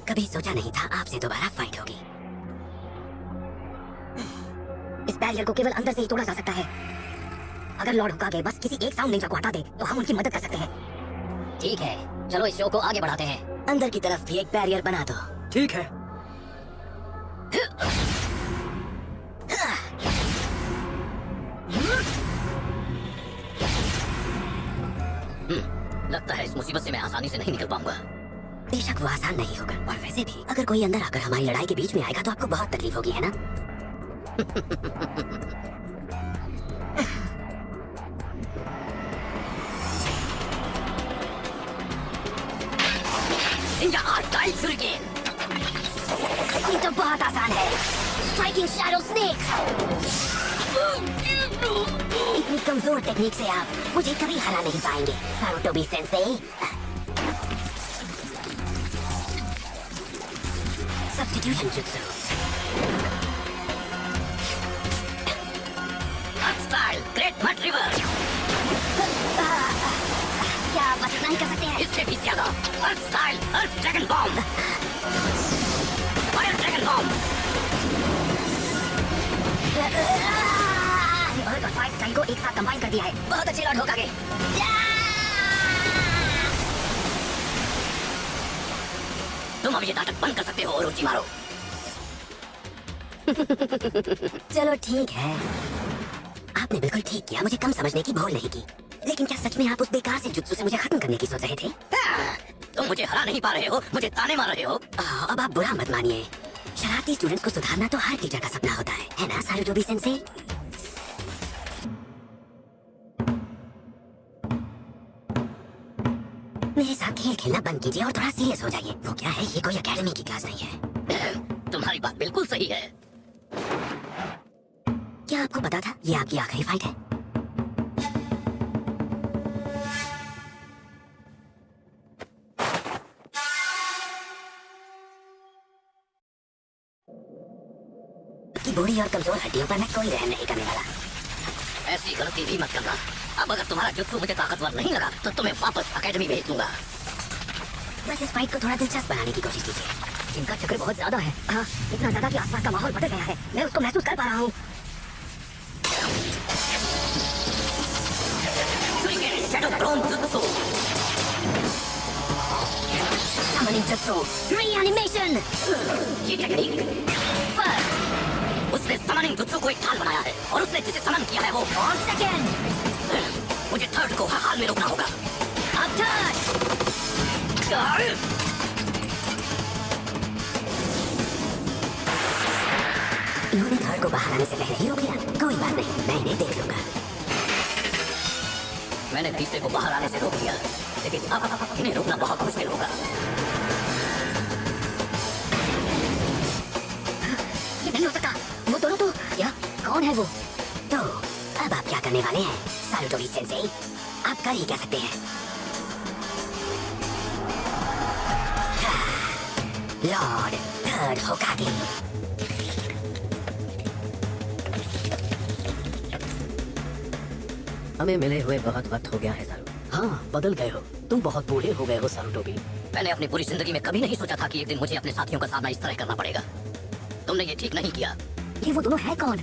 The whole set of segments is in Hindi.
कभी सोचा नहीं था आपसे दोबारा फाइट होगी। इस बैरियर को केवल अंदर से ही तोड़ा जा सकता है। अगर लॉर्ड होकागे बस किसी एक साउंड निंजा को हटा दे तो हम उनकी मदद कर सकते हैं। ठीक है, चलो इस शो को आगे बढ़ाते हैं। अंदर की तरफ भी एक बैरियर बना दो। ठीक है। लगता है इस मुसीबत से मैं आसानी से नहीं निकल पाऊंगा। बेशक वो आसान नहीं होगा, और वैसे भी अगर कोई अंदर आकर हमारी लड़ाई के बीच में आएगा तो आपको बहुत तकलीफ होगी, है ना? Ninja art shuriken. ये तो बहुत आसान है। Striking shadow snake. इतनी कमजोर टेक्निक से आप मुझे कभी हरा नहीं पाएंगे, Sarutobi sensei. Substitution jutsu. Earth style great mud river. क्या आप बस इतना ही कर सकते हैं? इससे भी ज्यादा। Earth style earth dragon bomb. Fire dragon bomb. Earth और फायर स्टाइल को एक साथ कंबाइन कर दिया है। बहुत अच्छे लॉर्ड होकागे। तुम अब ये नाटक बंद कर सकते हो, ओरोचिमारू। चलो ठीक है, आपने बिल्कुल ठीक किया, मुझे कम समझने की भूल नहीं की। लेकिन क्या सच में आप उस बेकार से जुत्सु से मुझे खत्म करने की सोच रहे थे? तुम मुझे हरा नहीं पा रहे हो, मुझे ताने मार रहे हो। अब आप बुरा मत मानिए। शरारती स्टूडेंट्स को सुधारना तो हर टीचर का सपना होता है ना सारुटोबी सेंसेई? मेरे साथ खेल खेलना बंद कीजिए और थोड़ा सीरियस हो जाइए। वो क्या है, ये कोई एकेडमी की क्लास नहीं है। तुम्हारी बात बिल्कुल सही है। क्या आपको पता था ये आपकी आखिरी फाइट है? की बूढ़ी और कमजोर हड्डियों पर मैं कोई रहम नहीं करने वाला। ऐसी गलती भी मत करना। अब अगर तुम्हारा जुत्सु मुझे ताकतवर नहीं लगा तो तुम्हें वापस एकेडमी भेज दूंगा। बस इस फाइट को थोड़ा दिलचस्प बनाने की कोशिश कीजिए। इनका चक्र बहुत ज्यादा है। हाँ, इतना ज्यादा कि आसपास का माहौल बदल गया है। मैं उसको महसूस कर पा रहा हूँ। Summoning Jutsu, Reanimation। ये टेक्निक उसने समनिंग जुत्सु को एक ढाल बनाया है, और उसने जिसे समन किया है वो और सेकंड। मुझे थर्ड को हर हाल में रोकना होगा। अब थर्ड। इन्होंने थर्ड को बाहर आने से पहले ही रोक लिया। कोई बात नहीं, मैं इन्हें देख लूंगा। मैंने तीसरे को बाहर आने से रोक लिया, लेकिन अब इन्हें रोकना बहुत मुश्किल होगा। ये नहीं हो सकता। वो दोनों तो क्या? कौन है वो? तो अब आप क्या करने वाले हैं सारुटोबी सेंसेई? आप कर ही क्या सकते हैं? Lord third होकागे। हमें मिले हुए बहुत वक्त हो गया है सारू। हाँ, बदल गए हो, तुम बहुत बूढ़े हो गए हो सारुटोबी। मैंने अपनी पूरी जिंदगी में कभी नहीं सोचा था कि एक दिन मुझे अपने साथियों का सामना इस तरह करना पड़ेगा। तुमने ये ठीक नहीं किया। ये वो दोनों है कौन?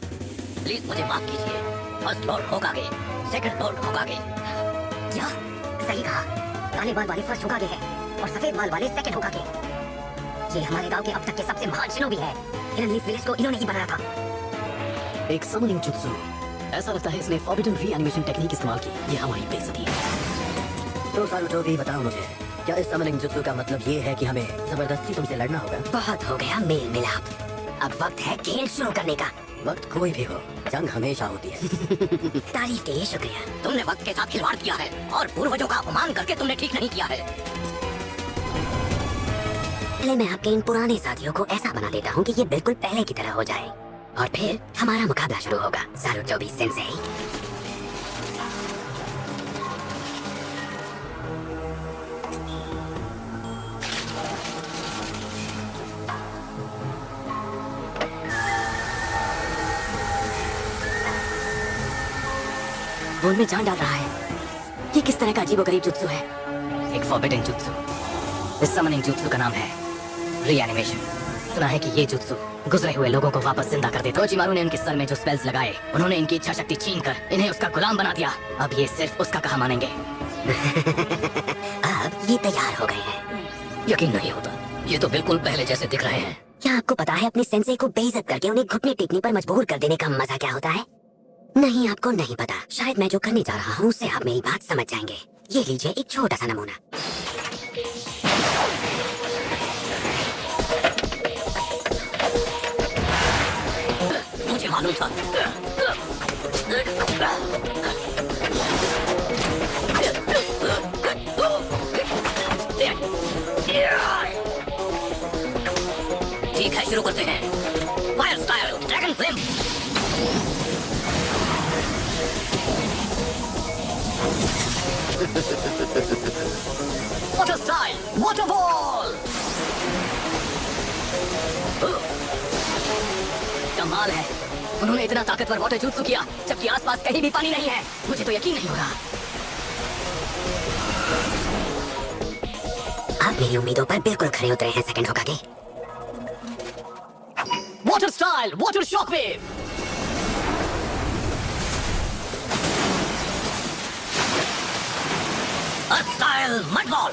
प्लीज मुझे माफ कीजिए। First Lord होकागे, second Lord होकागे। क्या? सही कहा। काले बाल वाले फर्स्ट होकागे हैं और सफेद बाल वाले सेकंड होकागे। ये हमारे गांव के अब तक के सबसे महान शिनोबी है। हिडन लीफ विलेज को इन्होंने ही बनाया था। एक समनिंग जुत्सु। ऐसा लगता है इसने फॉरबिडन रीएनिमेशन टेक्निक इस्तेमाल की। ये हमारी बेइज्जती है। तो सारुटोबी बताओ मुझे, क्या इस समनिंग जुत्सु का मतलब ये है कि हमें जबरदस्ती तुमसे लड़ना होगा? बहुत हो गया मेल मिलाप, अब वक्त है खेल शुरू करने का। वक्त कोई भी हो, जंग हमेशा होती है। तारीफ के लिए शुक्रिया। तुमने वक्त के साथ खिलवाड़ किया है और पूर्वजों का अपमान करके तुमने ठीक नहीं किया है। पहले मैं आपके इन पुराने साथियों को ऐसा बना देता हूँ कि ये बिल्कुल पहले की तरह हो जाए, और फिर हमारा मुकाबला शुरू होगा सारुटोबी सेंसेई। वो उनमें जान डाल रहा है। ये किस तरह का अजीबोगरीब जुत्सु है? एक फॉरबिडन जुत्सु। इस समनिंग जुत्सु का नाम है रीएनिमेशन। सुना है कि ये जुत्सु गुजरे हुए लोगों को वापस जिंदा कर देता। ओरोचिमारू ने उनके सर में जो स्पेल्स लगाए, उन्होंने इनकी इच्छा शक्ति छीन कर इन्हें उसका गुलाम बना दिया। अब ये सिर्फ उसका कहा मानेंगे। अब ये तैयार हो गए हैं। यकीन नहीं होता, ये तो बिल्कुल पहले जैसे दिख रहे हैं। क्या आपको पता है अपने सेंसे को बेइज्जत करके उन्हें घुटने टेकने पर मजबूर कर देने का मजा क्या होता है? नहीं, आपको नहीं पता। शायद मैं जो करने जा रहा हूँ उससे आप मेरी बात समझ जाएंगे। ये लीजिए एक छोटा सा नमूना। मुझे मालूम था। ठीक है, शुरू करते हैं। Fire style dragon flame. Water style waterfall. कमाल है, उन्होंने इतना ताकतवर वाटर jutsu किया जबकि आसपास कहीं भी पानी नहीं है। मुझे तो यकीन नहीं हो रहा। आप मेरी उम्मीदों पर बिल्कुल खरे उतरे हैं second Hokage. Water style water shockwave. Earth style mud ball.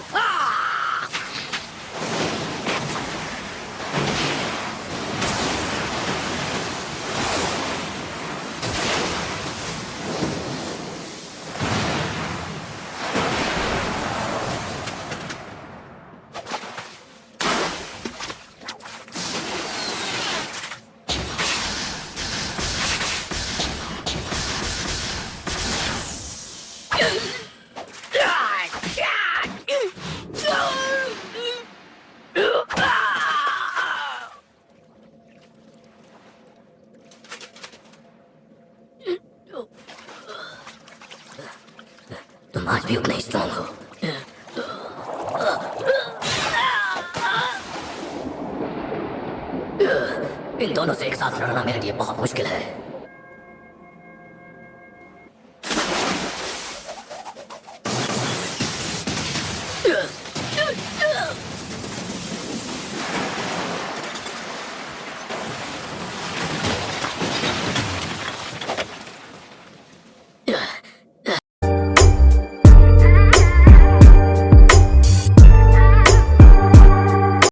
तुम आज भी उतना ही स्ट्रांग हो। इन दोनों से एक साथ लड़ना मेरे लिए बहुत मुश्किल है।